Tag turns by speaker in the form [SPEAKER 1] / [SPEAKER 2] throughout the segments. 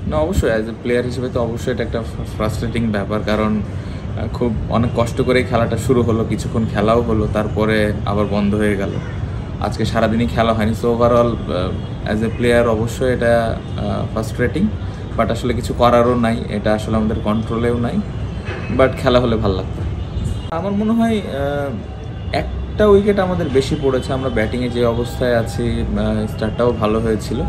[SPEAKER 1] না, অবশ্যই as a player হিসেবে তো অবশ্যই এটা একটা ফ্রাস্ট্রেটিং ব্যাপার, কারণ খুব অনেক কষ্ট করে খেলাটা শুরু হলো, কিছুক্ষণ খেলাও হলো, তারপরে আবার বন্ধ হয়ে গেল। আজকে সারাদিনই খেলা হয়নি, so overall as a player অবশ্যই এটা ফ্রাস্ট্রেটিং, বাট আসলে কিছু করারও নাই, এটা আসলে আমাদের কন্ট্রোলেও নাই, বাট খেলা হলে ভালো লাগতো। আমার মনে হয় একটা উইকেট আমাদের বেশি পড়েছে, আমরা ব্যাটিংয়ে যে অবস্থায় আছি, স্টার্টটাও ভালো হয়েছিল,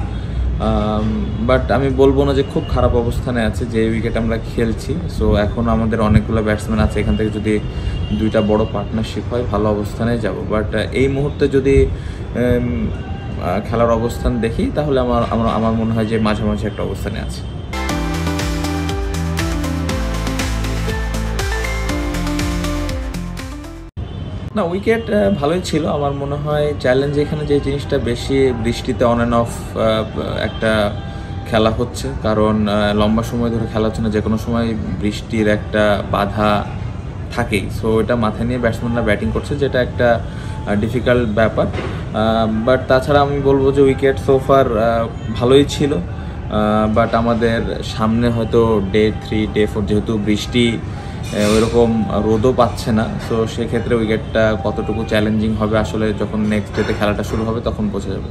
[SPEAKER 1] বাট আমি বলবো না যে খুব খারাপ অবস্থানে আছে যে উইকেট আমরা খেলছি। সো এখন আমাদের অনেকগুলো ব্যাটসম্যান আছে, এখান থেকে যদি দুইটা বড় পার্টনারশিপ হয় ভালো অবস্থানে যাব, বাট এই মুহূর্তে যদি খেলার অবস্থান দেখি তাহলে আমার আমার আমার মনে হয় যে মাঝামাঝি একটা অবস্থানে আছে। না, উইকেট ভালোই ছিল। আমার মনে হয় চ্যালেঞ্জ এখানে যে জিনিসটা বেশি, বৃষ্টিতে অন অ্যান্ড অফ একটা খেলা হচ্ছে, কারণ লম্বা সময় ধরে খেলা হচ্ছে না, যে কোনো সময় বৃষ্টির একটা বাধা থাকেই। সো এটা মাথায় নিয়ে ব্যাটসম্যানরা ব্যাটিং করছে, যেটা একটা ডিফিকাল্ট ব্যাপার। বাট তাছাড়া আমি বলবো যে উইকেট সোফার ভালোই ছিল, বাট আমাদের সামনে হয়তো ডে 3 ডে 4 যেহেতু বৃষ্টি ওইরকম রোদও পাচ্ছে না, সো সেক্ষেত্রে উইকেটটা কতটুকু চ্যালেঞ্জিং হবে আসলে যখন নেক্সট ডেতে খেলাটা শুরু হবে তখন বোঝা যাবে।